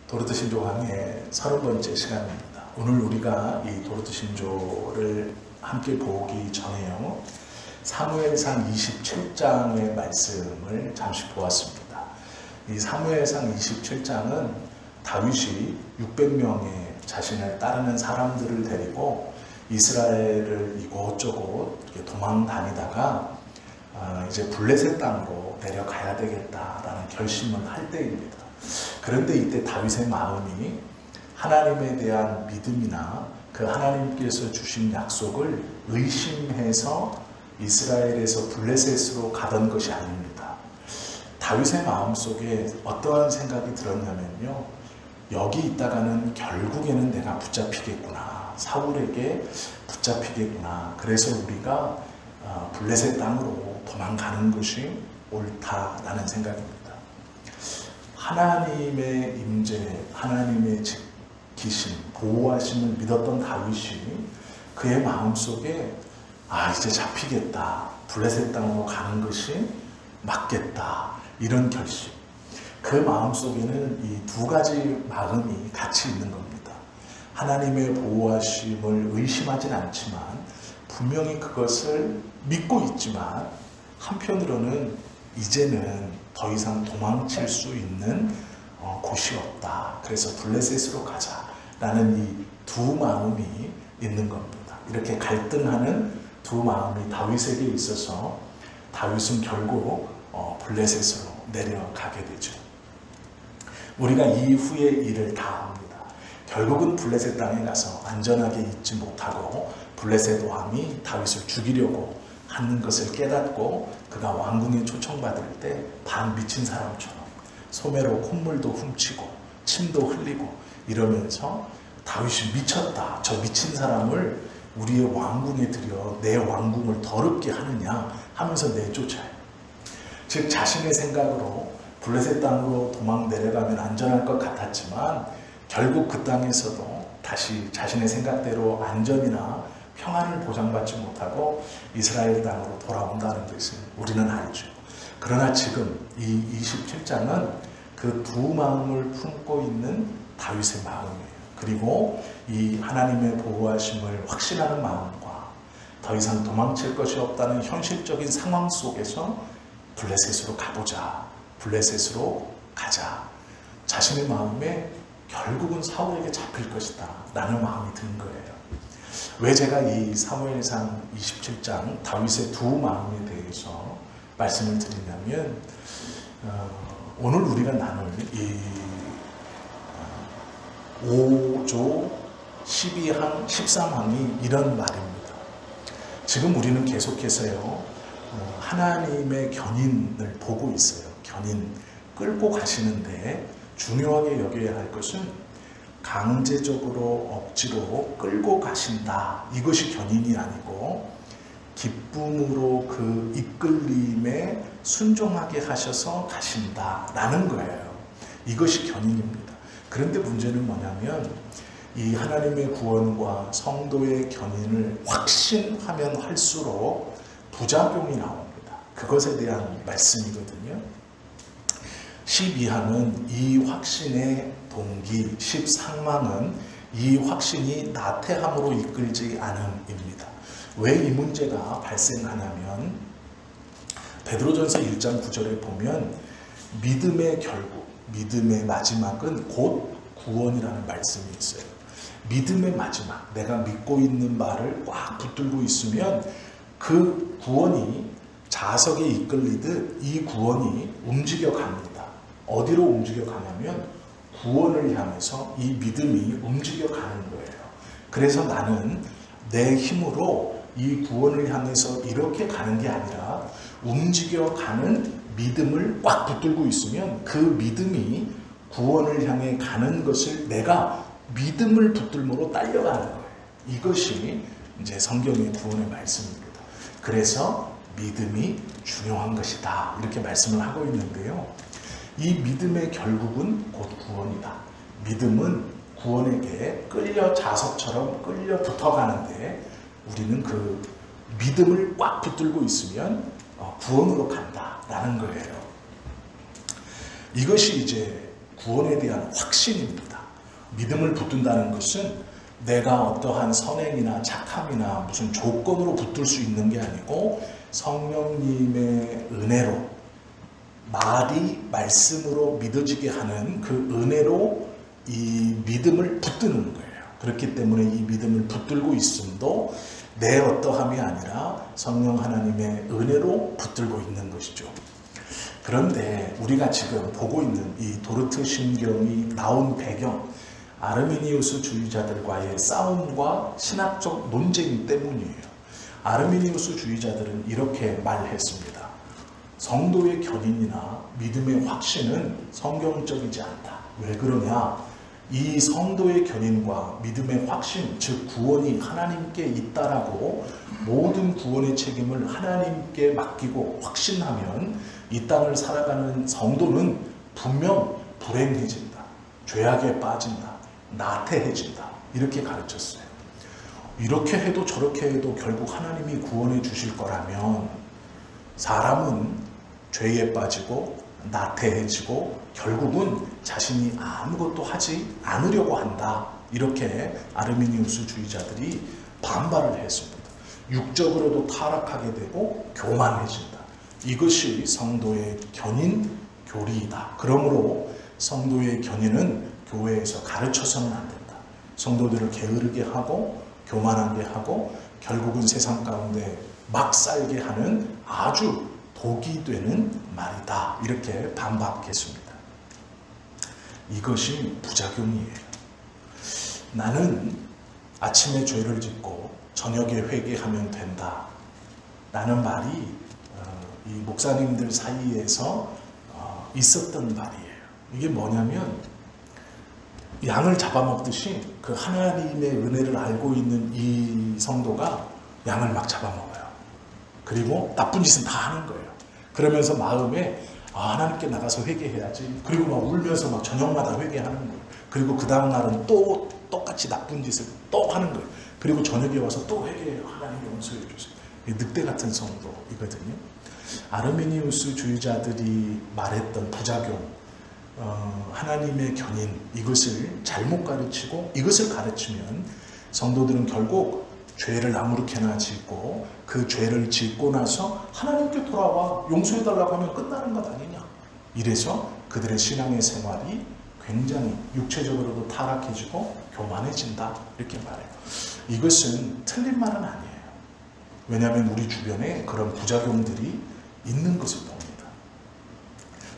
도르트신조 강의 30번째 시간입니다. 오늘 우리가 이 도르트신조를 함께 보기 전에요, 사무엘상 27장의 말씀을 잠시 보았습니다. 이 사무엘상 27장은 다윗이 600명의 자신을 따르는 사람들을 데리고 이스라엘을 이곳저곳 도망 다니다가 이제 블레셋 땅으로 내려가야 되겠다라는 결심을 할 때입니다. 그런데 이때 다윗의 마음이 하나님에 대한 믿음이나 그 하나님께서 주신 약속을 의심해서 이스라엘에서 블레셋으로 가던 것이 아닙니다. 다윗의 마음속에 어떠한 생각이 들었냐면요, 여기 있다가는 결국에는 내가 붙잡히겠구나, 사울에게 붙잡히겠구나, 그래서 우리가 블레셋 땅으로 도망가는 것이 옳다라는 생각입니다. 하나님의 임재, 하나님의 지키심, 보호하심을 믿었던 다윗이 그의 마음속에 이제 잡히겠다, 블레셋 땅으로 가는 것이 맞겠다, 이런 결심, 그 마음속에는 이 두 가지 마음이 같이 있는 겁니다. 하나님의 보호하심을 의심하진 않지만 분명히 그것을 믿고 있지만 한편으로는 이제는 더 이상 도망칠 수 있는 곳이 없다, 그래서 블레셋으로 가자라는 이 두 마음이 있는 겁니다. 이렇게 갈등하는 두 마음이 다윗에게 있어서 다윗은 결국 블레셋으로 내려가게 되죠. 우리가 이후의 일을 다 압니다. 결국은 블레셋 땅에 가서 안전하게 있지 못하고 블레셋 왕이 다윗을 죽이려고 하는 것을 깨닫고 그가 왕궁에 초청받을 때 반 미친 사람처럼 소매로 콧물도 훔치고 침도 흘리고 이러면서 다윗이 미쳤다, 저 미친 사람을 우리의 왕궁에 들여 내 왕궁을 더럽게 하느냐 하면서 내쫓아요. 즉 자신의 생각으로 블레셋 땅으로 도망 내려가면 안전할 것 같았지만 결국 그 땅에서도 다시 자신의 생각대로 안전이나 평안을 보장받지 못하고 이스라엘 땅으로 돌아온다는 것을 우리는 알죠. 그러나 지금 이 27장은 그 두 마음을 품고 있는 다윗의 마음이에요. 그리고 이 하나님의 보호하심을 확신하는 마음과 더 이상 도망칠 것이 없다는 현실적인 상황 속에서 블레셋으로 가보자, 블레셋으로 가자, 자신의 마음에 결국은 사울에게 잡힐 것이다 라는 마음이 든 거예요. 왜 제가 이 사무엘상 27장 다윗의 두 마음에 대해서 말씀을 드리냐면 오늘 우리가 나눌 이 5조 12항 13항이 이런 말입니다. 지금 우리는 계속해서요, 하나님의 견인을 보고 있어요. 견인, 끌고 가시는데 중요하게 여겨야 할 것은 강제적으로 억지로 끌고 가신다, 이것이 견인이 아니고 기쁨으로 그 이끌림에 순종하게 하셔서 가신다라는 거예요. 이것이 견인입니다. 그런데 문제는 뭐냐면 이 하나님의 구원과 성도의 견인을 확신하면 할수록 부작용이 나옵니다. 그것에 대한 말씀이거든요. 12항은 이 확신의 동기, 13항은 이 확신이 나태함으로 이끌지 않음입니다. 왜 이 문제가 발생하냐면 베드로전서 1장 9절에 보면 믿음의 결국, 믿음의 마지막은 곧 구원이라는 말씀이 있어요. 믿음의 마지막, 내가 믿고 있는 바를 꽉 붙들고 있으면 그 구원이 자석에 이끌리듯 이 구원이 움직여 갑니다. 어디로 움직여 가냐면 구원을 향해서 이 믿음이 움직여 가는 거예요. 그래서 나는 내 힘으로 이 구원을 향해서 이렇게 가는 게 아니라 움직여 가는 믿음을 꽉 붙들고 있으면 그 믿음이 구원을 향해 가는 것을 내가 믿음을 붙들므로 딸려가는 거예요. 이것이 이제 성경의 구원의 말씀입니다. 그래서 믿음이 중요한 것이다, 이렇게 말씀을 하고 있는데요. 이 믿음의 결국은 곧 구원이다. 믿음은 구원에게 끌려 자석처럼 끌려 붙어가는데 우리는 그 믿음을 꽉 붙들고 있으면 구원으로 간다라는 거예요. 이것이 이제 구원에 대한 확신입니다. 믿음을 붙든다는 것은 내가 어떠한 선행이나 착함이나 무슨 조건으로 붙들 수 있는 게 아니고 성령님의 은혜로, 말이 말씀으로 믿어지게 하는 그 은혜로 이 믿음을 붙드는 거예요. 그렇기 때문에 이 믿음을 붙들고 있음도 내 어떠함이 아니라 성령 하나님의 은혜로 붙들고 있는 것이죠. 그런데 우리가 지금 보고 있는 이 도르트 신경이 나온 배경, 아르미니우스 주의자들과의 싸움과 신학적 논쟁 때문이에요. 아르미니우스 주의자들은 이렇게 말했습니다. 성도의 견인이나 믿음의 확신은 성경적이지 않다. 왜 그러냐? 이 성도의 견인과 믿음의 확신, 즉 구원이 하나님께 있다라고 모든 구원의 책임을 하나님께 맡기고 확신하면 이 땅을 살아가는 성도는 분명 불행해진다, 죄악에 빠진다, 나태해진다, 이렇게 가르쳤어요. 이렇게 해도 저렇게 해도 결국 하나님이 구원해 주실 거라면 사람은 죄에 빠지고 나태해지고 결국은 자신이 아무것도 하지 않으려고 한다. 이렇게 아르미니우스 주의자들이 반발을 했습니다. 육적으로도 타락하게 되고 교만해진다. 이것이 성도의 견인 교리이다. 그러므로 성도의 견인은 교회에서 가르쳐서는 안 된다. 성도들을 게으르게 하고 교만하게 하고 결국은 세상 가운데 막 살게 하는 아주 독이 되는 말이다. 이렇게 반박했습니다. 이것이 부작용이에요. 나는 아침에 죄를 짓고 저녁에 회개하면 된다. 라는 말이 이 목사님들 사이에서 있었던 말이에요. 이게 뭐냐면 양을 잡아먹듯이 그 하나님의 은혜를 알고 있는 이 성도가 양을 막 잡아먹어요. 그리고 나쁜 짓은 다 하는 거예요. 그러면서 마음에 하나님께 나가서 회개해야지. 그리고 막 울면서 막 저녁마다 회개하는 거예요. 그리고 그 다음 날은 또 똑같이 나쁜 짓을 또 하는 거예요. 그리고 저녁에 와서 또 회개해요. 하나님 용서해 주세요. 늑대 같은 성도이거든요. 아르미니우스 주의자들이 말했던 부작용, 하나님의 견인, 이것을 잘못 가르치고 이것을 가르치면 성도들은 결국 죄를 아무렇게나 짓고 그 죄를 짓고 나서 하나님께 돌아와 용서해달라고 하면 끝나는 것 아니냐. 이래서 그들의 신앙의 생활이 굉장히 육체적으로도 타락해지고 교만해진다. 이렇게 말해요. 이것은 틀린 말은 아니에요. 왜냐하면 우리 주변에 그런 부작용들이 있는 것을 봅니다.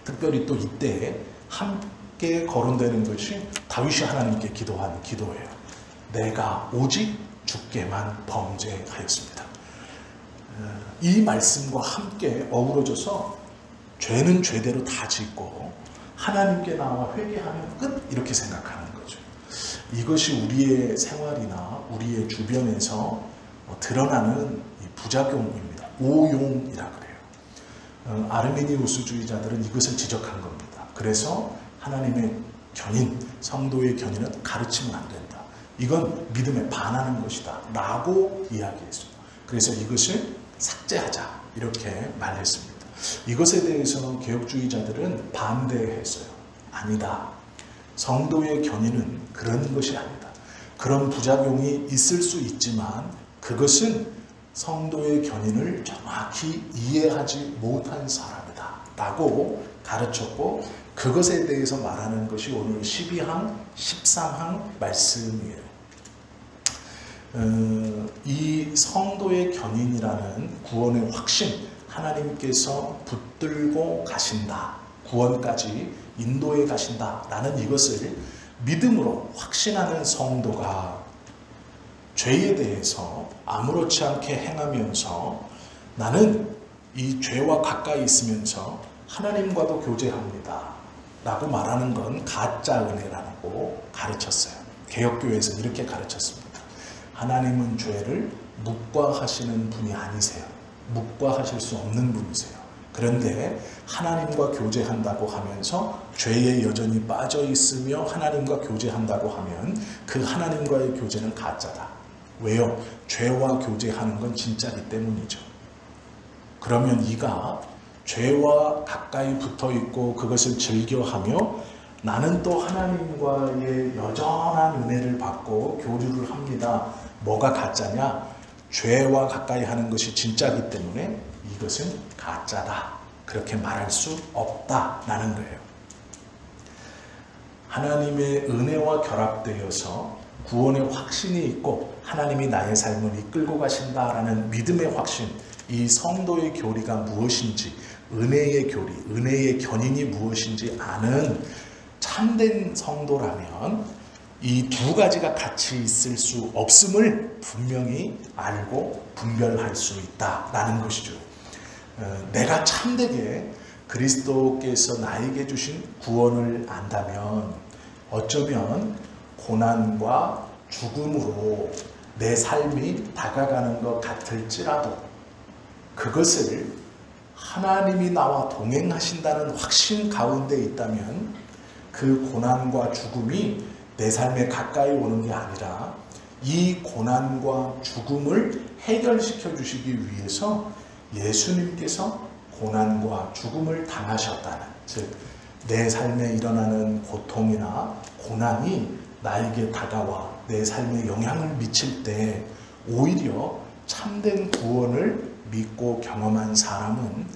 특별히 또 이때 함께 거론되는 것이 다윗이 하나님께 기도한 기도예요. 내가 오직 주께만 범죄하였습니다. 이 말씀과 함께 어우러져서 죄는 죄대로 다 짓고 하나님께 나와 회개하면 끝, 이렇게 생각하는 거죠. 이것이 우리의 생활이나 우리의 주변에서 드러나는 이 부작용입니다. 오용이라 그래요. 아르미니우스주의자들은 이것을 지적한 겁니다. 그래서 하나님의 견인, 성도의 견인은 가르치면 안 된다. 이건 믿음에 반하는 것이다 라고 이야기했습니다. 그래서 이것을 삭제하자 이렇게 말했습니다. 이것에 대해서 개혁주의자들은 반대했어요. 아니다. 성도의 견인은 그런 것이 아니다. 그런 부작용이 있을 수 있지만 그것은 성도의 견인을 정확히 이해하지 못한 사람이다 라고 가르쳤고, 그것에 대해서 말하는 것이 오늘 12항, 13항 말씀이에요. 이 성도의 견인이라는 구원의 확신, 하나님께서 붙들고 가신다, 구원까지 인도해 가신다 라는 이것을 믿음으로 확신하는 성도가 죄에 대해서 아무렇지 않게 행하면서 나는 이 죄와 가까이 있으면서 하나님과도 교제합니다 라고 말하는 건 가짜 은혜라고 가르쳤어요. 개혁교회에서 이렇게 가르쳤습니다. 하나님은 죄를 묵과하시는 분이 아니세요. 묵과하실 수 없는 분이세요. 그런데 하나님과 교제한다고 하면서 죄에 여전히 빠져 있으며 하나님과 교제한다고 하면 그 하나님과의 교제는 가짜다. 왜요? 죄와 교제하는 건 진짜이기 때문이죠. 그러면 이가 죄와 가까이 붙어 있고 그것을 즐겨하며 나는 또 하나님과의 여전한 은혜를 받고 교류를 합니다. 뭐가 가짜냐? 죄와 가까이 하는 것이 진짜이기 때문에 이것은 가짜다. 그렇게 말할 수 없다라는 거예요. 하나님의 은혜와 결합되어서 구원의 확신이 있고 하나님이 나의 삶을 이끌고 가신다라는 믿음의 확신, 이 성도의 교리가 무엇인지, 은혜의 교리, 은혜의 견인이 무엇인지 아는 참된 성도라면 이 두 가지가 같이 있을 수 없음을 분명히 알고 분별할 수 있다라는 것이죠. 내가 참되게 그리스도께서 나에게 주신 구원을 안다면 어쩌면 고난과 죽음으로 내 삶이 다가가는 것 같을지라도 그것을 하나님이 나와 동행하신다는 확신 가운데 있다면 그 고난과 죽음이 내 삶에 가까이 오는 게 아니라 이 고난과 죽음을 해결시켜 주시기 위해서 예수님께서 고난과 죽음을 당하셨다는, 즉 내 삶에 일어나는 고통이나 고난이 나에게 다가와 내 삶에 영향을 미칠 때 오히려 참된 구원을 믿고 경험한 사람은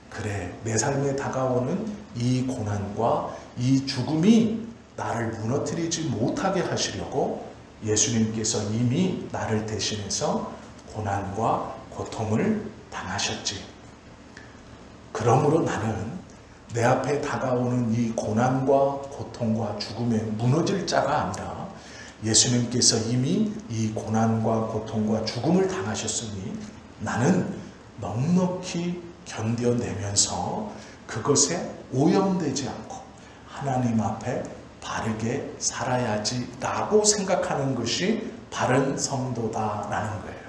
그래, 내 삶에 다가오는 이 고난과 이 죽음이 나를 무너뜨리지 못하게 하시려고 예수님께서 이미 나를 대신해서 고난과 고통을 당하셨지. 그러므로 나는 내 앞에 다가오는 이 고난과 고통과 죽음에 무너질 자가 아니라 예수님께서 이미 이 고난과 고통과 죽음을 당하셨으니 나는 넉넉히 견뎌내면서 그것에 오염되지 않고 하나님 앞에 바르게 살아야지 라고 생각하는 것이 바른 성도다라는 거예요.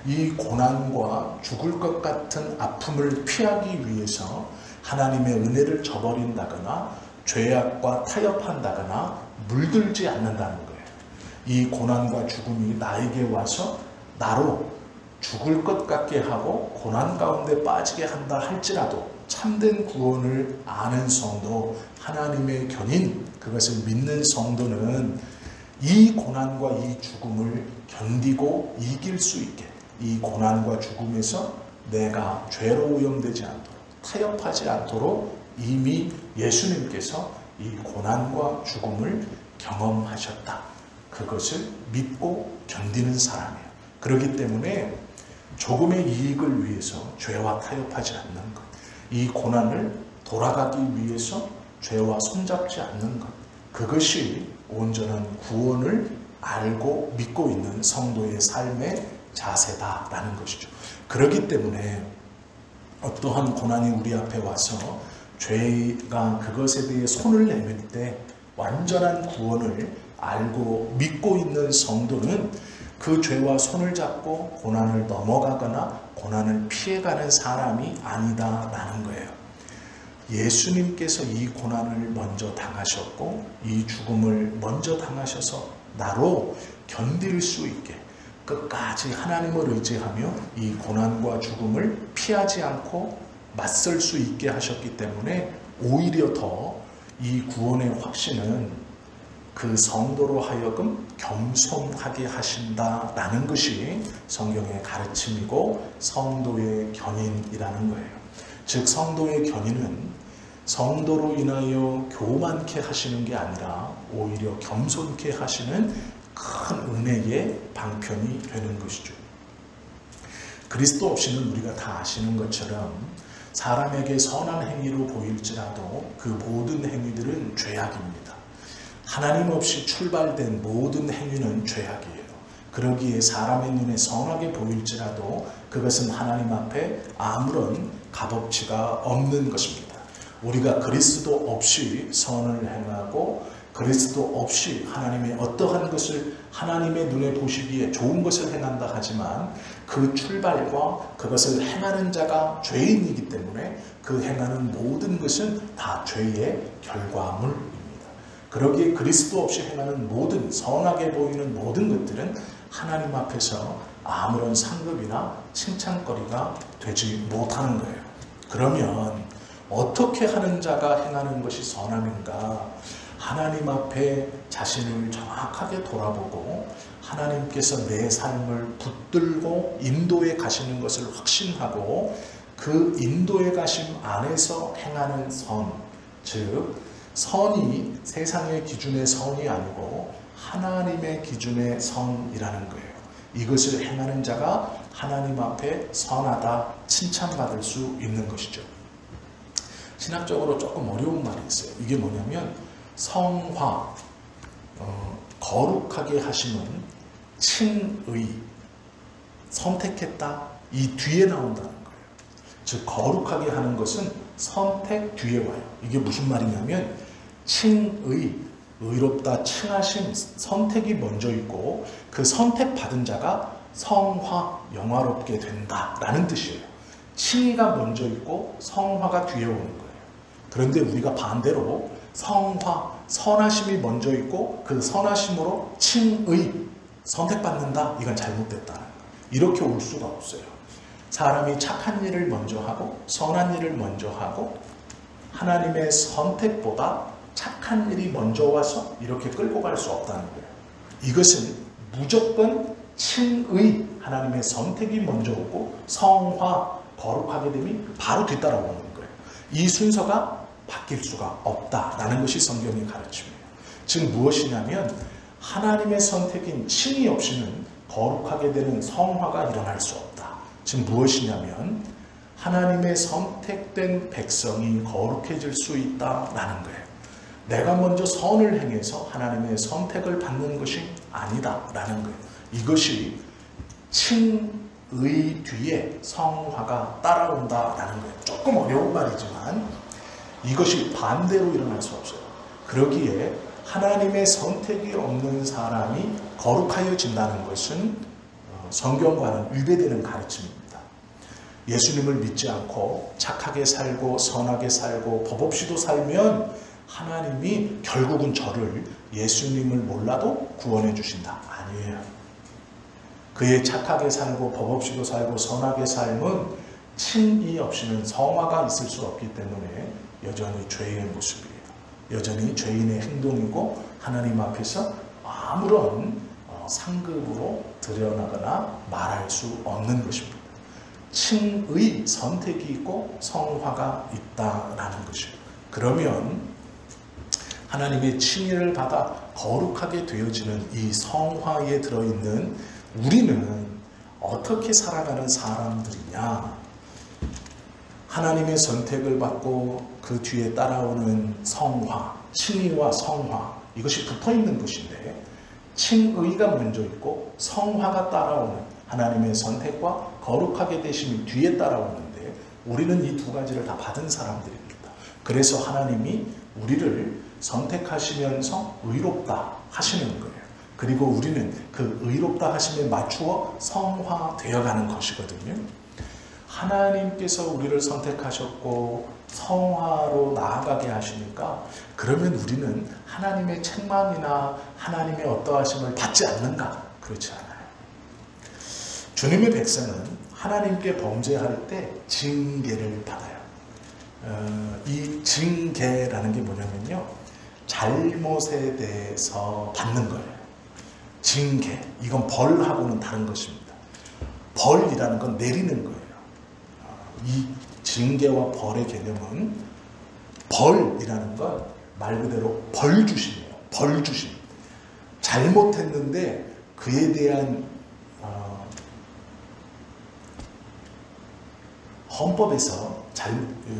이 고난과 죽을 것 같은 아픔을 피하기 위해서 하나님의 은혜를 저버린다거나 죄악과 타협한다거나 물들지 않는다는 거예요. 이 고난과 죽음이 나에게 와서 나로 죽을 것 같게 하고 고난 가운데 빠지게 한다 할지라도 참된 구원을 아는 성도, 하나님의 견인, 그것을 믿는 성도는 이 고난과 이 죽음을 견디고 이길 수 있게, 이 고난과 죽음에서 내가 죄로 오염되지 않도록, 타협하지 않도록 이미 예수님께서 이 고난과 죽음을 경험하셨다. 그것을 믿고 견디는 사람이에요. 그렇기 때문에 조금의 이익을 위해서 죄와 타협하지 않는 것, 이 고난을 돌아가기 위해서 죄와 손잡지 않는 것, 그것이 온전한 구원을 알고 믿고 있는 성도의 삶의 자세다라는 것이죠. 그렇기 때문에 어떠한 고난이 우리 앞에 와서 죄가 그것에 대해 손을 내밀 때 완전한 구원을 알고 믿고 있는 성도는 그 죄와 손을 잡고 고난을 넘어가거나 고난을 피해가는 사람이 아니다라는 거예요. 예수님께서 이 고난을 먼저 당하셨고 이 죽음을 먼저 당하셔서 나로 견딜 수 있게 끝까지 하나님을 의지하며 이 고난과 죽음을 피하지 않고 맞설 수 있게 하셨기 때문에 오히려 더 이 구원의 확신은 그 성도로 하여금 겸손하게 하신다라는 것이 성경의 가르침이고 성도의 견인이라는 거예요. 즉 성도의 견인은 성도로 인하여 교만케 하시는 게 아니라 오히려 겸손케 하시는 큰 은혜의 방편이 되는 것이죠. 그리스도 없이는 우리가 다 아시는 것처럼 사람에게 선한 행위로 보일지라도 그 모든 행위들은 죄악입니다. 하나님 없이 출발된 모든 행위는 죄악이에요. 그러기에 사람의 눈에 선하게 보일지라도 그것은 하나님 앞에 아무런 값어치가 없는 것입니다. 우리가 그리스도 없이 선을 행하고 그리스도 없이 하나님의 어떠한 것을 하나님의 눈에 보시기에 좋은 것을 행한다 하지만 그 출발과 그것을 행하는 자가 죄인이기 때문에 그 행하는 모든 것은 다 죄의 결과물입니다. 그러기에 그리스도 없이 행하는 모든 선하게 보이는 모든 것들은 하나님 앞에서 아무런 상급이나 칭찬거리가 되지 못하는 거예요. 그러면 어떻게 하는 자가 행하는 것이 선함인가? 하나님 앞에 자신을 정확하게 돌아보고 하나님께서 내 삶을 붙들고 인도에 가시는 것을 확신하고 그 인도에 가심 안에서 행하는 선, 즉 선이 세상의 기준의 선이 아니고 하나님의 기준의 선이라는 거예요. 이것을 행하는 자가 하나님 앞에 선하다 칭찬받을 수 있는 것이죠. 신학적으로 조금 어려운 말이 있어요. 이게 뭐냐면 성화, 거룩하게 하심은 칭의, 선택했다, 이 뒤에 나온다는 거예요. 즉 거룩하게 하는 것은 선택 뒤에 와요. 이게 무슨 말이냐면 칭의, 의롭다, 칭하심, 선택이 먼저 있고 그 선택받은 자가 성화, 영화롭게 된다라는 뜻이에요. 칭의가 먼저 있고 성화가 뒤에 오는 거예요. 그런데 우리가 반대로 성화, 선하심이 먼저 있고 그 선하심으로 칭의, 선택받는다, 이건 잘못됐다. 이렇게 올 수가 없어요. 사람이 착한 일을 먼저 하고 선한 일을 먼저 하고 하나님의 선택보다 착한 일이 먼저 와서 이렇게 끌고 갈 수 없다는 거예요. 이것은 무조건 칭의, 하나님의 선택이 먼저 오고 성화, 거룩하게 됨이 바로 뒤따라오는 거예요. 이 순서가 바뀔 수가 없다라는 것이 성경의 가르침이에요. 즉 무엇이냐면 하나님의 선택인 칭의 없이는 거룩하게 되는 성화가 일어날 수 없다. 즉 무엇이냐면 하나님의 선택된 백성이 거룩해질 수 있다라는 거예요. 내가 먼저 선을 행해서 하나님의 선택을 받는 것이 아니다라는 거예요. 이것이 칭의 뒤에 성화가 따라온다라는 거예요. 조금 어려운 말이지만 이것이 반대로 일어날 수 없어요. 그러기에 하나님의 선택이 없는 사람이 거룩하여진다는 것은 성경과는 위배되는 가르침입니다. 예수님을 믿지 않고 착하게 살고 선하게 살고 법 없이도 살면 하나님이 결국은 저를 예수님을 몰라도 구원해 주신다. 아니에요. 그의 착하게 살고 법 없이도 살고 선하게 삶은 칭의 없이는 성화가 있을 수 없기 때문에 여전히 죄의 모습이에요. 여전히 죄인의 행동이고 하나님 앞에서 아무런 상급으로 드러나거나 말할 수 없는 것입니다. 칭의 선택이 있고 성화가 있다라는 것이에요. 그러면 하나님의 칭의를 받아 거룩하게 되어지는 이 성화에 들어있는 우리는 어떻게 살아가는 사람들이냐? 하나님의 선택을 받고 그 뒤에 따라오는 성화, 칭의와 성화, 이것이 붙어있는 것인데 칭의가 먼저 있고 성화가 따라오는 하나님의 선택과 거룩하게 되심이 뒤에 따라오는데 우리는 이 두 가지를 다 받은 사람들입니다. 그래서 하나님이 우리를 선택하시면서 의롭다 하시는 거예요. 그리고 우리는 그 의롭다 하심에 맞추어 성화되어 가는 것이거든요. 하나님께서 우리를 선택하셨고 성화로 나아가게 하시니까 그러면 우리는 하나님의 책망이나 하나님의 어떠하심을 받지 않는가? 그렇지 않아요. 주님의 백성은 하나님께 범죄할 때 징계를 받아요. 이 징계라는 게 뭐냐면요, 잘못에 대해서 받는 거예요. 징계, 이건 벌하고는 다른 것입니다. 벌이라는 건 내리는 거예요. 이 징계와 벌의 개념은 벌이라는 건 말 그대로 벌주심이에요. 벌주심. 잘못했는데 그에 대한 헌법에서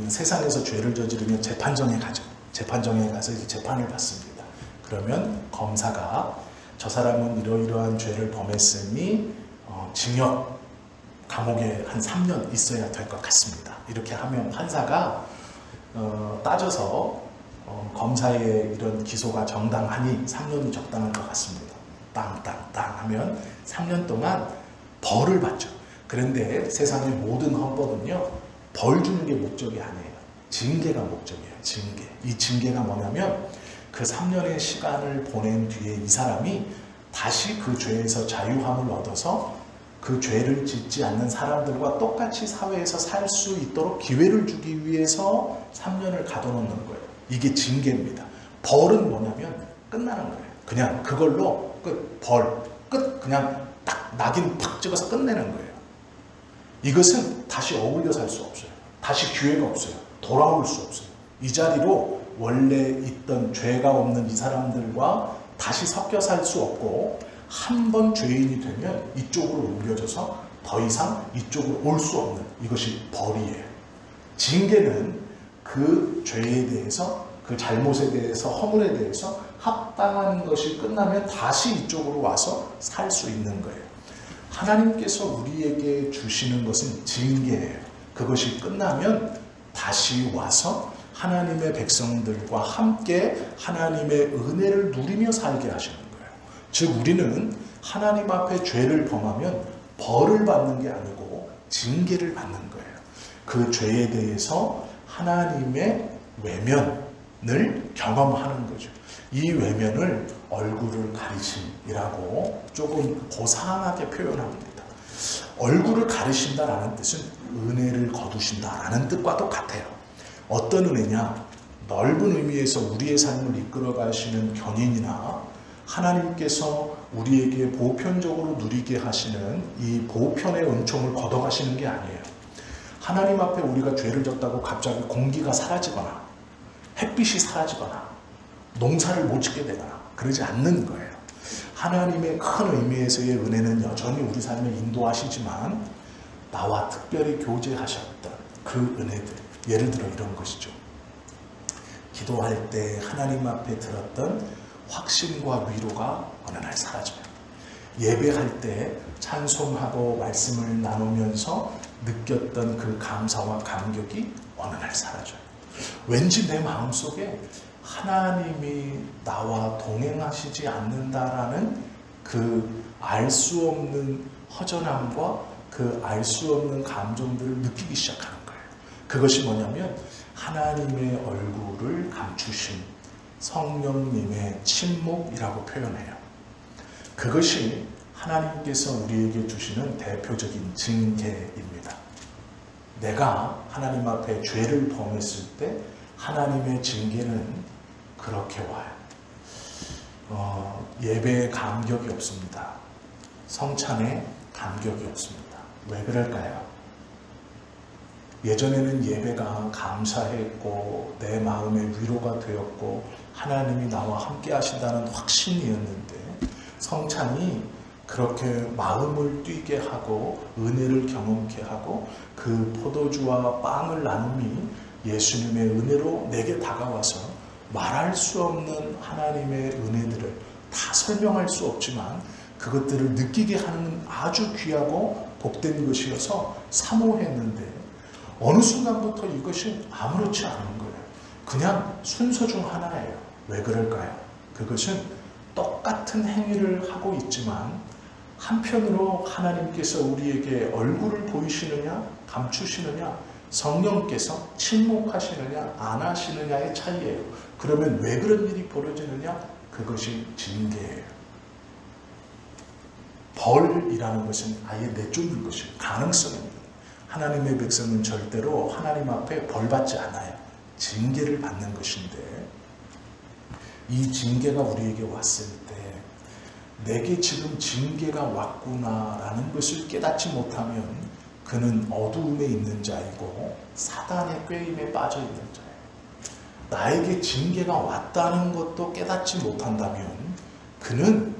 세상에서 죄를 저지르면 재판정에 가죠. 재판정에 가서 이제 재판을 받습니다. 그러면 검사가 저 사람은 이러이러한 죄를 범했으니 징역, 감옥에 한 3년 있어야 될 것 같습니다. 이렇게 하면 판사가 따져서 검사의 이런 기소가 정당하니 3년이 적당할 것 같습니다. 땅땅땅 하면 3년 동안 벌을 받죠. 그런데 세상의 모든 헌법은요, 벌 주는 게 목적이 아니에요. 징계가 목적이에요. 징계. 이 징계가 뭐냐면 그 3년의 시간을 보낸 뒤에 이 사람이 다시 그 죄에서 자유함을 얻어서 그 죄를 짓지 않는 사람들과 똑같이 사회에서 살 수 있도록 기회를 주기 위해서 3년을 가둬놓는 거예요. 이게 징계입니다. 벌은 뭐냐면 끝나는 거예요. 그냥 그걸로 끝, 벌, 끝, 그냥 딱 낙인 팍 찍어서 끝내는 거예요. 이것은 다시 어울려 살 수 없어요. 다시 기회가 없어요. 돌아올 수 없어요. 이 자리로 원래 있던 죄가 없는 이 사람들과 다시 섞여 살 수 없고, 한 번 죄인이 되면 이쪽으로 옮겨져서 더 이상 이쪽으로 올 수 없는, 이것이 벌이에요. 징계는 그 죄에 대해서, 그 잘못에 대해서, 허물에 대해서 합당한 것이 끝나면 다시 이쪽으로 와서 살 수 있는 거예요. 하나님께서 우리에게 주시는 것은 징계예요. 그것이 끝나면 다시 와서 하나님의 백성들과 함께 하나님의 은혜를 누리며 살게 하시는 거예요. 즉 우리는 하나님 앞에 죄를 범하면 벌을 받는 게 아니고 징계를 받는 거예요. 그 죄에 대해서 하나님의 외면을 경험하는 거죠. 이 외면을 얼굴을 가리심이라고 조금 고상하게 표현합니다. 얼굴을 가리신다라는 뜻은 은혜를 거두신다라는 뜻과도 같아요. 어떤 은혜냐? 넓은 의미에서 우리의 삶을 이끌어 가시는 견인이나 하나님께서 우리에게 보편적으로 누리게 하시는 이 보편의 은총을 걷어가시는 게 아니에요. 하나님 앞에 우리가 죄를 졌다고 갑자기 공기가 사라지거나 햇빛이 사라지거나 농사를 못 짓게 되거나 그러지 않는 거예요. 하나님의 큰 의미에서의 은혜는 여전히 우리 삶에 인도하시지만 나와 특별히 교제하셨던 그 은혜들, 예를 들어 이런 것이죠. 기도할 때 하나님 앞에 들었던 확신과 위로가 어느 날 사라져요. 예배할 때 찬송하고 말씀을 나누면서 느꼈던 그 감사와 감격이 어느 날 사라져요. 왠지 내 마음속에 하나님이 나와 동행하시지 않는다라는 그 알 수 없는 허전함과 그 알 수 없는 감정들을 느끼기 시작하는 거예요. 그것이 뭐냐면 하나님의 얼굴을 감추신 성령님의 침묵이라고 표현해요. 그것이 하나님께서 우리에게 주시는 대표적인 징계입니다. 내가 하나님 앞에 죄를 범했을 때 하나님의 징계는 그렇게 와요. 예배에 감격이 없습니다. 성찬에 감격이 없습니다. 왜 그럴까요? 예전에는 예배가 감사했고 내 마음의 위로가 되었고 하나님이 나와 함께 하신다는 확신이었는데, 성찬이 그렇게 마음을 뛰게 하고 은혜를 경험케 하고 그 포도주와 빵을 나눔이 예수님의 은혜로 내게 다가와서 말할 수 없는 하나님의 은혜들을 다 설명할 수 없지만 그것들을 느끼게 하는 아주 귀하고 복된 것이어서 사모했는데, 어느 순간부터 이것이 아무렇지 않은 거예요. 그냥 순서 중 하나예요. 왜 그럴까요? 그것은 똑같은 행위를 하고 있지만 한편으로 하나님께서 우리에게 얼굴을 보이시느냐 감추시느냐, 성령께서 침묵하시느냐 안 하시느냐의 차이예요. 그러면 왜 그런 일이 벌어지느냐? 그것이 징계예요. 벌이라는 것은 아예 내쫓는 것이에요. 가능성입니다. 하나님의 백성은 절대로 하나님 앞에 벌받지 않아요. 징계를 받는 것인데, 이 징계가 우리에게 왔을 때 내게 지금 징계가 왔구나라는 것을 깨닫지 못하면 그는 어두움에 있는 자이고 사단의 꾀임에 빠져 있는 자예요. 나에게 징계가 왔다는 것도 깨닫지 못한다면 그는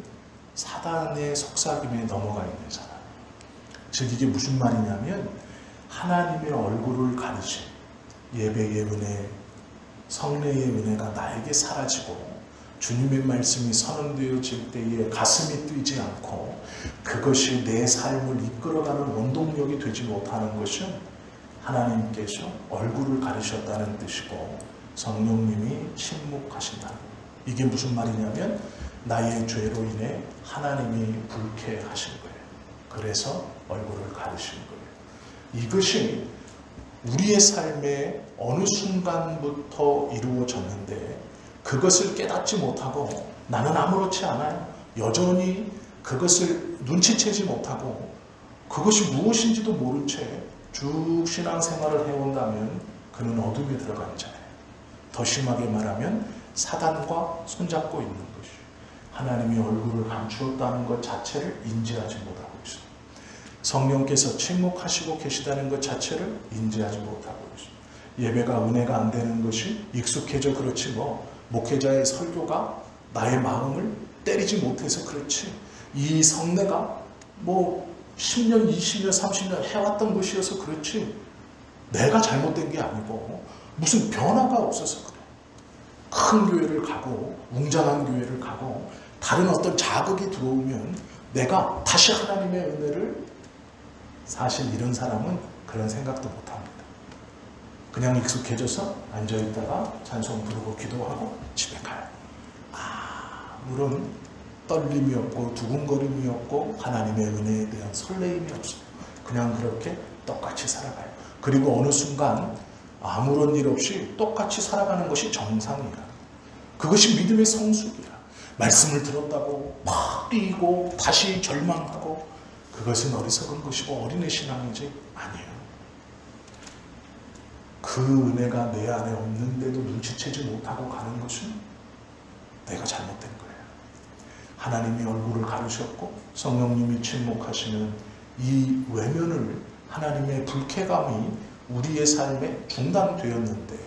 사단의 속삭임에 넘어가 있는 사람. 즉 이게 무슨 말이냐면 하나님의 얼굴을 가리신 예배의 은혜, 성례의 은혜가 나에게 사라지고 주님의 말씀이 선언되어질 때에 가슴이 뛰지 않고 그것이 내 삶을 이끌어가는 원동력이 되지 못하는 것은 하나님께서 얼굴을 가리셨다는 뜻이고 성령님이 침묵하신다는 거예요. 이게 무슨 말이냐면 나의 죄로 인해 하나님이 불쾌하신 거예요. 그래서 얼굴을 가리신 거예요. 이것이 우리의 삶에 어느 순간부터 이루어졌는데 그것을 깨닫지 못하고 나는 아무렇지 않아요. 여전히 그것을 눈치채지 못하고 그것이 무엇인지도 모른 채 쭉 신앙생활을 해온다면 그는 어둠에 들어간 자예요. 더 심하게 말하면 사단과 손잡고 있는 것이 하나님의 얼굴을 감추었다는 것 자체를 인지하지 못하고 있습니다. 성령께서 침묵하시고 계시다는 것 자체를 인지하지 못하고 있습니다. 예배가 은혜가 안 되는 것이 익숙해져 그렇지 뭐 목회자의 설교가 나의 마음을 때리지 못해서 그렇지 이 성례가 뭐 10년, 20년, 30년 해왔던 것이어서 그렇지 내가 잘못된 게 아니고 무슨 변화가 없어서 그래. 큰 교회를 가고 웅장한 교회를 가고 다른 어떤 자극이 들어오면 내가 다시 하나님의 은혜를 사실 이런 사람은 그런 생각도 못합니다. 그냥 익숙해져서 앉아있다가 찬송 부르고 기도하고 집에 가요. 아무런 떨림이 없고 두근거림이 없고 하나님의 은혜에 대한 설레임이 없어요. 그냥 그렇게 똑같이 살아가요. 그리고 어느 순간 아무런 일 없이 똑같이 살아가는 것이 정상이야. 그것이 믿음의 성숙이야. 말씀을 들었다고 막 뛰고 다시 절망하고 그것은 어리석은 것이고 어린애 신앙이지 아니에요. 그 은혜가 내 안에 없는데도 눈치채지 못하고 가는 것은 내가 잘못된 거예요. 하나님이 얼굴을 가르셨고 성령님이 침묵하시는 이 외면을 하나님의 불쾌감이 우리의 삶에 중단되었는데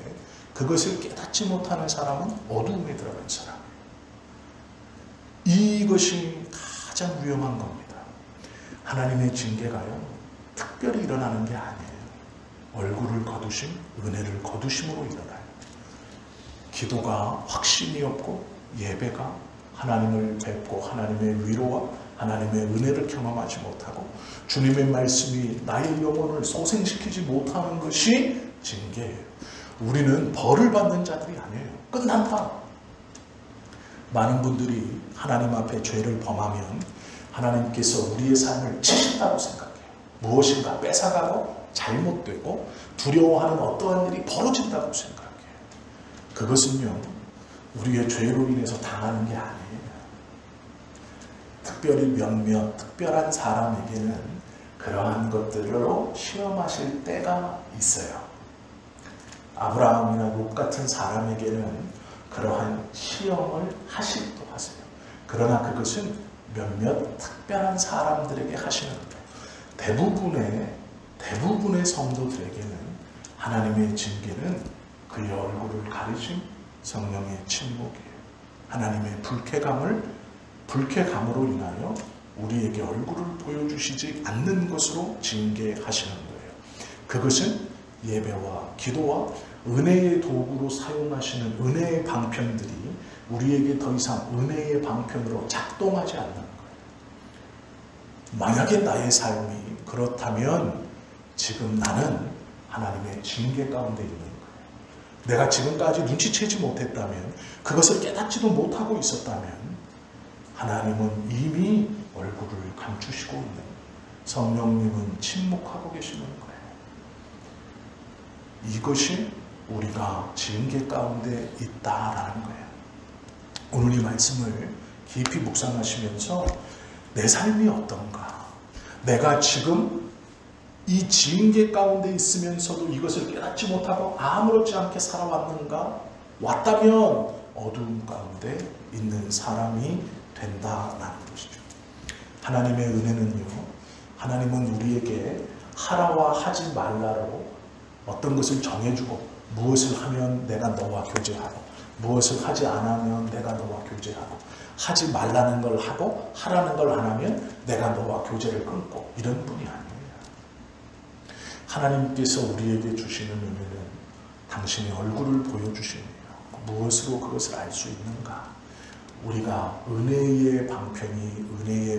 그것을 깨닫지 못하는 사람은 어두움에 들어간 사람. 이것이 가장 위험한 겁니다. 하나님의 징계가요 특별히 일어나는 게 아니에요. 얼굴을 거두심, 은혜를 거두심으로 일어나요. 기도가 확신이 없고 예배가 하나님을 뵙고 하나님의 위로와 하나님의 은혜를 경험하지 못하고 주님의 말씀이 나의 영혼을 소생시키지 못하는 것이 징계예요. 우리는 벌을 받는 자들이 아니에요. 끝난다. 많은 분들이 하나님 앞에 죄를 범하면 하나님께서 우리의 삶을 치신다고 생각해요. 무엇인가 뺏어가고 잘못되고 두려워하는 어떠한 일이 벌어진다고 생각해요. 그것은요 우리의 죄로 인해서 당하는 게 아니에요. 특별히 몇몇 특별한 사람에게는 그러한 것들로 시험하실 때가 있어요. 아브라함이나 롯 같은 사람에게는 그러한 시험을 하시기도 하세요. 그러나 그것은 몇몇 특별한 사람들에게 하시는 거예요. 대부분의 성도들에게는 하나님의 징계는 그의 얼굴을 가리신 성령의 침묵이에요. 하나님의 불쾌감으로 인하여 우리에게 얼굴을 보여주시지 않는 것으로 징계하시는 거예요. 그것은 예배와 기도와 은혜의 도구로 사용하시는 은혜의 방편들이 우리에게 더 이상 은혜의 방편으로 작동하지 않는 거예요. 만약에 나의 삶이 그렇다면 지금 나는 하나님의 징계 가운데 있는 거예요. 내가 지금까지 눈치채지 못했다면 그것을 깨닫지도 못하고 있었다면 하나님은 이미 얼굴을 감추시고 있는 거예요. 성령님은 침묵하고 계시는 거예요. 이것이 우리가 징계 가운데 있다라는 거예요. 오늘 이 말씀을 깊이 묵상하시면서 내 삶이 어떤가? 내가 지금 이 징계 가운데 있으면서도 이것을 깨닫지 못하고 아무렇지 않게 살아왔는가? 왔다면 어두움 가운데 있는 사람이 된다라는 것이죠. 하나님의 은혜는요, 하나님은 우리에게 하라와 하지 말라로 어떤 것을 정해주고 무엇을 하면 내가 너와 교제하고 무엇을 하지 않으면 내가 너와 교제하고 하지 말라는 걸 하고 하라는 걸 안 하면 내가 너와 교제를 끊고 이런 분이 아니에요. 하나님께서 우리에게 주시는 은혜는 당신의 얼굴을 보여주시네요. 무엇으로 그것을 알 수 있는가? 우리가 은혜의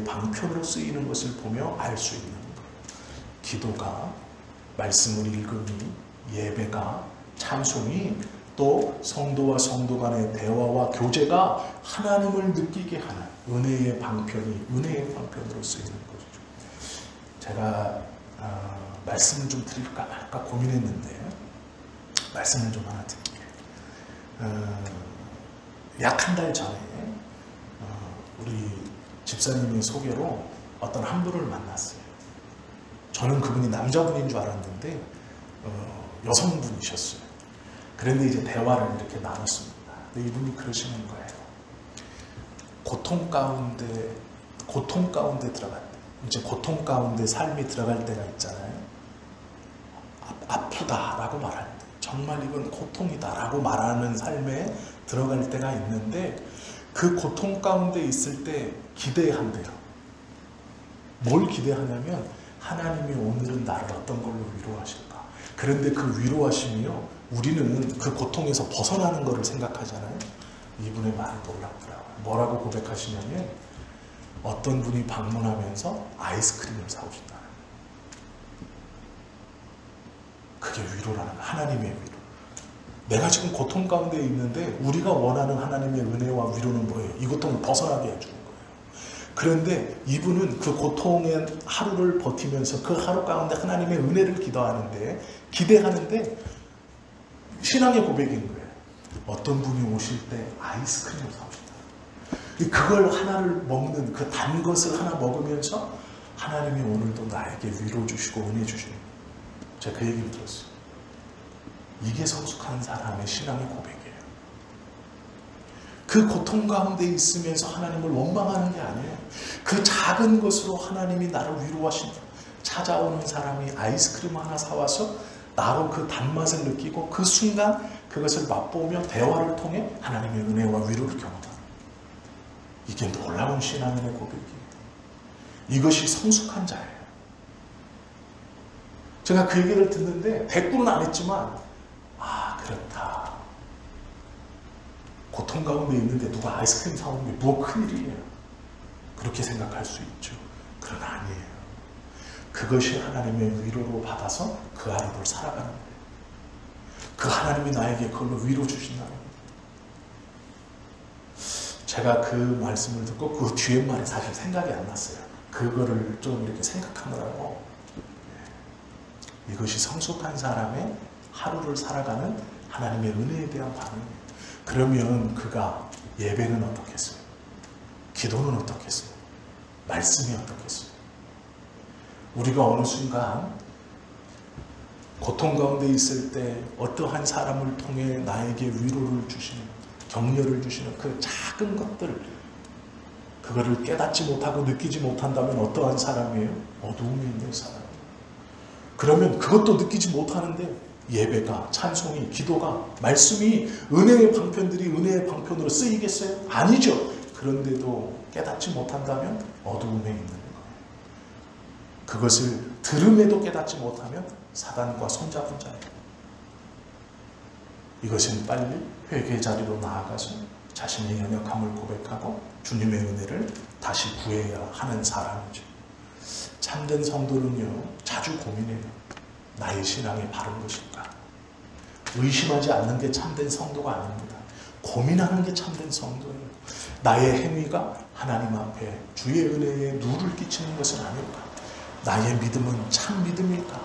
방편으로 쓰이는 것을 보며 알 수 있는 거예요. 기도가, 말씀을 읽음이, 예배가, 찬송이, 또 성도와 성도 간의 대화와 교제가 하나님을 느끼게 하는 은혜의 방편으로 쓰이는 것이죠. 제가 말씀을 좀 드릴까 말까 고민했는데 말씀을 좀 하나 드릴게요. 약 한 달 전에 우리 집사님의 소개로 어떤 한 분을 만났어요. 저는 그분이 남자분인 줄 알았는데 여성분이셨어요. 그런데 이제 대화를 이렇게 나눴습니다. 근데 이분이 그러시는 거예요. 고통 가운데 들어갈 때, 이제 고통 가운데 삶이 들어갈 때가 있잖아요. 아프다라고 말할 때, 정말 이건 고통이다라고 말하는 삶에 들어갈 때가 있는데, 그 고통 가운데 있을 때 기대한대요. 뭘 기대하냐면 하나님이 오늘은 나를 어떤 걸로 위로하실까. 그런데 그 위로하심이요, 우리는 그 고통에서 벗어나는 것을 생각하잖아요. 이분의 말이 놀랍더라고요. 뭐라고 고백하시냐면 어떤 분이 방문하면서 아이스크림을 사오신다. 그게 위로라는, 하나님의 위로. 내가 지금 고통 가운데 있는데 우리가 원하는 하나님의 은혜와 위로는 뭐예요? 이 고통을 벗어나게 해주는 거예요. 그런데 이분은 그 고통의 하루를 버티면서 그 하루 가운데 하나님의 은혜를 기대하는데 신앙의 고백인 거예요. 어떤 분이 오실 때 아이스크림을 사오신다. 그걸 하나를 먹는, 그 단 것을 하나 먹으면서 하나님이 오늘도 나에게 위로 주시고 은혜 주시는 거예요. 제가 그 얘기를 들었어요. 이게 성숙한 사람의 신앙의 고백이에요. 그 고통 가운데 있으면서 하나님을 원망하는 게 아니에요. 그 작은 것으로 하나님이 나를 위로하신다. 찾아오는 사람이 아이스크림 하나 사와서 나로 그 단맛을 느끼고 그 순간 그것을 맛보며 대화를 통해 하나님의 은혜와 위로를 경험한다. 이게 놀라운 신앙의 고백이에요. 이것이 성숙한 자예요. 제가 그 얘기를 듣는데 대꾸는 안 했지만, 그렇다. 고통 가운데 있는데 누가 아이스크림 사오는 게 뭐 큰일이에요. 그렇게 생각할 수 있죠. 그러나 아니에요. 그것이 하나님의 위로로 받아서 그 하루를 살아가는 거예요. 그 하나님이 나에게 그걸로 위로 주신다는 거예요. 제가 그 말씀을 듣고 그 뒤에 말이 사실 생각이 안 났어요. 그거를 좀 이렇게 생각하느라고. 이것이 성숙한 사람의 하루를 살아가는 하나님의 은혜에 대한 반응이에요. 그러면 그가 예배는 어떻겠어요? 기도는 어떻겠어요? 말씀이 어떻겠어요? 우리가 어느 순간 고통 가운데 있을 때 어떠한 사람을 통해 나에게 위로를 주시는, 격려를 주시는 그 작은 것들, 그거를 깨닫지 못하고 느끼지 못한다면 어떠한 사람이에요? 어두움에 있는 사람. 그러면 그것도 느끼지 못하는데 예배가, 찬송이, 기도가, 말씀이, 은혜의 방편들이 은혜의 방편으로 쓰이겠어요? 아니죠. 그런데도 깨닫지 못한다면 어두움에 있는 거예요. 그것을 들음에도 깨닫지 못하면 사단과 손잡은 자예요. 이것은 빨리 회개 자리로 나아가서 자신의 연약함을 고백하고 주님의 은혜를 다시 구해야 하는 사람이죠. 참된 성도는요, 자주 고민해요. 나의 신앙이 바른 것인가? 의심하지 않는 게 참된 성도가 아닙니다. 고민하는 게 참된 성도예요. 나의 행위가 하나님 앞에 주의 은혜에 누를 끼치는 것은 아닐까? 나의 믿음은 참 믿음일까?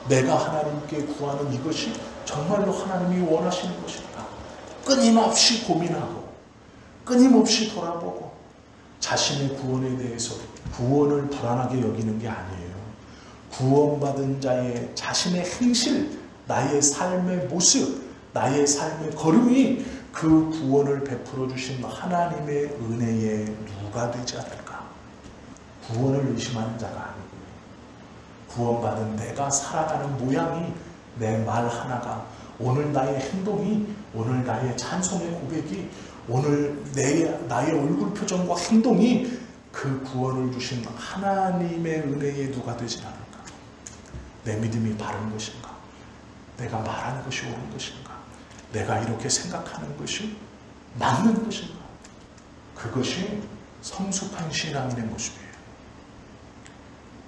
내가 하나님께 구하는 이것이 정말로 하나님이 원하시는 것일까? 끊임없이 고민하고 끊임없이 돌아보고 자신의 구원에 대해서 구원을 불안하게 여기는 게 아니에요. 구원받은 자의 자신의 행실, 나의 삶의 모습, 나의 삶의 걸음이 그 구원을 베풀어 주신 하나님의 은혜에 누가 되지 않을까? 구원을 의심하는 자가 아니고요. 구원받은 내가 살아가는 모양이, 내 말 하나가, 오늘 나의 행동이, 오늘 나의 찬송의 고백이, 오늘 나의 얼굴 표정과 행동이 그 구원을 주신 하나님의 은혜에 누가 되지 않을까? 내 믿음이 바른 것인가? 내가 말하는 것이 옳은 것인가? 내가 이렇게 생각하는 것이 맞는 것인가? 그것이 성숙한 신앙인의 모습이에요.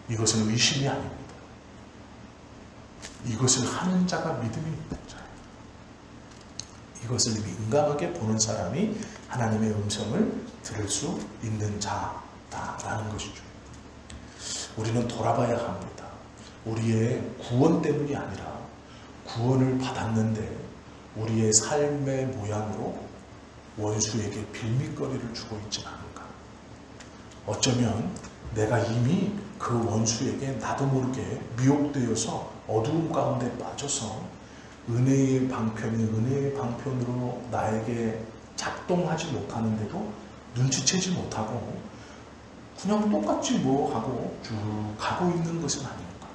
이것은 의심이 아닙니다. 이것을 하는 자가 믿음이 있는 자예요. 이것을 민감하게 보는 사람이 하나님의 음성을 들을 수 있는 자다라는 것이죠. 우리는 돌아봐야 합니다. 우리의 구원 때문이 아니라 구원을 받았는데 우리의 삶의 모양으로 원수에게 빌미거리를 주고 있지 않은가. 어쩌면 내가 이미 그 원수에게 나도 모르게 미혹되어서 어두움 가운데 빠져서 은혜의 방편이 은혜의 방편으로 나에게 작동하지 못하는데도 눈치채지 못하고 그냥 똑같이 뭐 하고 쭉 가고 있는 것은 아닌가.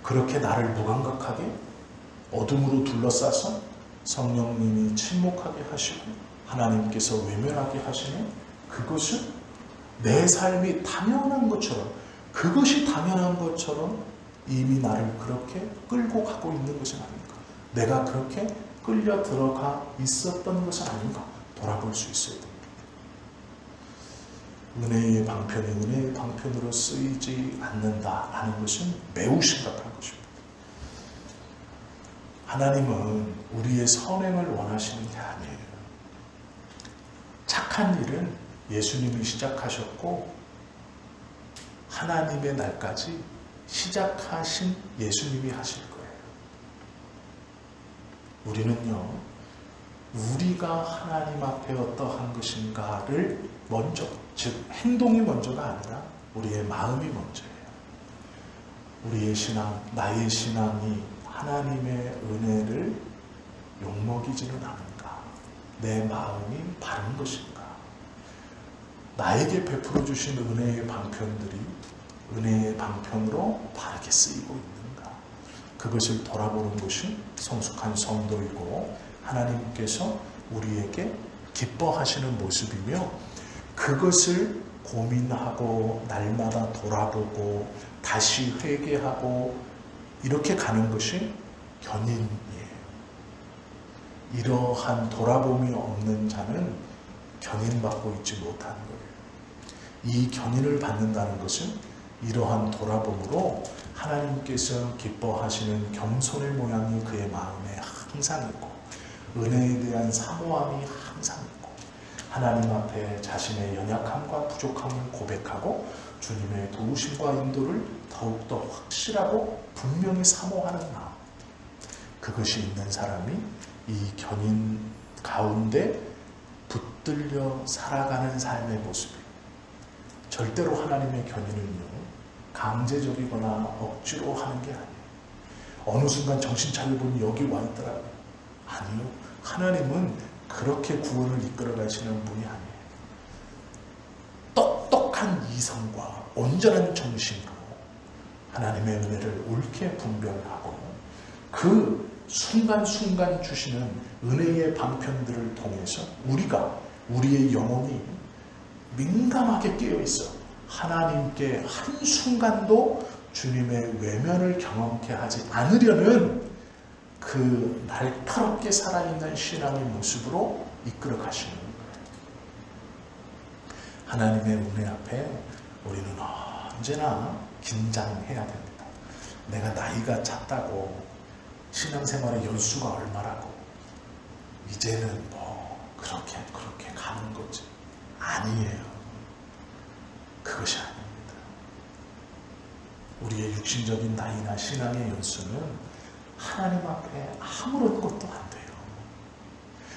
그렇게 나를 무감각하게 어둠으로 둘러싸서 성령님이 침묵하게 하시고 하나님께서 외면하게 하시는 그것은 내 삶이 당연한 것처럼, 그것이 당연한 것처럼 이미 나를 그렇게 끌고 가고 있는 것은 아닌가. 내가 그렇게 끌려 들어가 있었던 것은 아닌가 돌아볼 수 있어야 됩니다. 은혜의 방편이 은혜의 방편으로 쓰이지 않는다라는 것은 매우 심각한 것입니다. 하나님은 우리의 선행을 원하시는 게 아니에요. 착한 일은 예수님이 시작하셨고 하나님의 날까지 시작하신 예수님이 하실 거예요. 우리는요, 우리가 하나님 앞에 어떠한 것인가를 먼저, 즉 행동이 먼저가 아니라 우리의 마음이 먼저예요. 우리의 신앙, 나의 신앙이 하나님의 은혜를 욕먹이지는 않은가? 내 마음이 바른 것인가? 나에게 베풀어 주신 은혜의 방편들이 은혜의 방편으로 바르게 쓰이고 있는가? 그것을 돌아보는 것이 성숙한 성도이고 하나님께서 우리에게 기뻐하시는 모습이며, 그것을 고민하고 날마다 돌아보고 다시 회개하고 이렇게 가는 것이 견인이에요. 이러한 돌아봄이 없는 자는 견인받고 있지 못하는 거예요. 이 견인을 받는다는 것은 이러한 돌아봄으로 하나님께서 기뻐하시는 겸손의 모양이 그의 마음에 항상 있고 은혜에 대한 사모함이 항상 있고 하나님 앞에 자신의 연약함과 부족함을 고백하고 주님의 도우심과 인도를 더욱더 확실하고 분명히 사모하는 마음, 그것이 있는 사람이 이 견인 가운데 붙들려 살아가는 삶의 모습이에요. 절대로 하나님의 견인은요, 강제적이거나 억지로 하는 게 아니에요. 어느 순간 정신 차려보니 여기 와 있더라고요. 아니요. 하나님은 그렇게 구원을 이끌어 가시는 분이 아니에요. 똑똑한 이성과 온전한 정신으로 하나님의 은혜를 옳게 분별하고 그 순간순간 주시는 은혜의 방편들을 통해서 우리의 영혼이 민감하게 깨어있어 하나님께 한순간도 주님의 외면을 경험케 하지 않으려는 그 날카롭게 살아있는 신앙의 모습으로 이끌어 가시는 거예요. 하나님의 은혜 앞에 우리는 언제나 긴장해야 됩니다. 내가 나이가 찼다고 신앙생활의 연수가 얼마라고 이제는 뭐 그렇게 가는 거지. 아니에요. 그것이 아닙니다. 우리의 육신적인 나이나 신앙의 연수는 하나님 앞에 아무런 것도 안 돼요.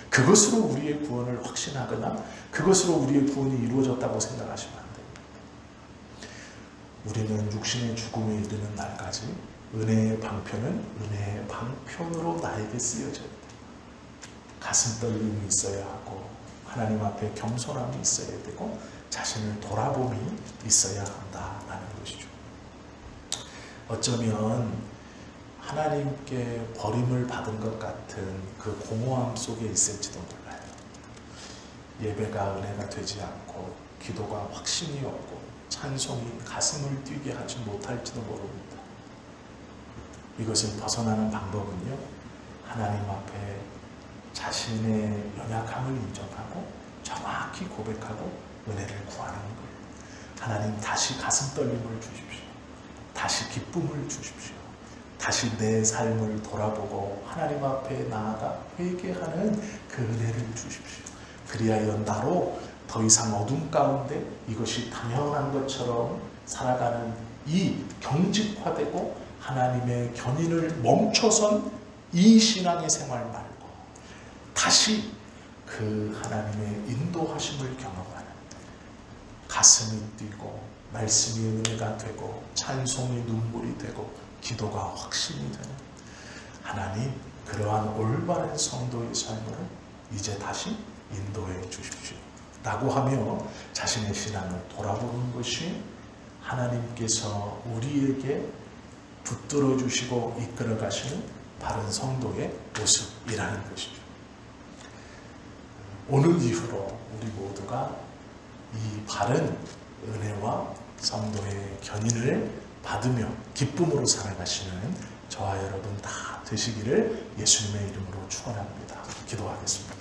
그것으로 우리의 구원을 확신하거나 그것으로 우리의 구원이 이루어졌다고 생각하시면 안 됩니다. 우리는 육신의 죽음에 이르는 날까지 은혜의 방편은 은혜의 방편으로 나에게 쓰여져야 돼요. 가슴 떨림이 있어야 하고 하나님 앞에 겸손함이 있어야 되고 자신을 돌아봄이 있어야 한다라는 것이죠. 어쩌면 하나님께 버림을 받은 것 같은 그 공허함 속에 있을지도 몰라요. 예배가 은혜가 되지 않고 기도가 확신이 없고 찬송이 가슴을 뛰게 하지 못할지도 모릅니다. 이것을 벗어나는 방법은요, 하나님 앞에 자신의 연약함을 인정하고 정확히 고백하고 은혜를 구하는 거예요. 하나님, 다시 가슴 떨림을 주십시오. 다시 기쁨을 주십시오. 다시 내 삶을 돌아보고 하나님 앞에 나아가 회개하는 그 은혜를 주십시오. 그리하여 나로 더 이상 어둠 가운데 이것이 당연한 것처럼 살아가는 이 경직화되고 하나님의 견인을 멈춰선 이 신앙의 생활 말고 다시 그 하나님의 인도하심을 경험하는, 가슴이 뛰고 말씀이 은혜가 되고 찬송이 눈물이 되고 기도가 확신이 되는 하나님, 그러한 올바른 성도의 삶을 이제 다시 인도해 주십시오 라고 하며 자신의 신앙을 돌아보는 것이 하나님께서 우리에게 붙들어 주시고 이끌어 가시는 바른 성도의 모습이라는 것이죠. 오늘 이후로 우리 모두가 이 바른 은혜와 성도의 견인을 받으며 기쁨으로 살아가시는 저와 여러분 다 되시기를 예수님의 이름으로 축원합니다. 기도하겠습니다.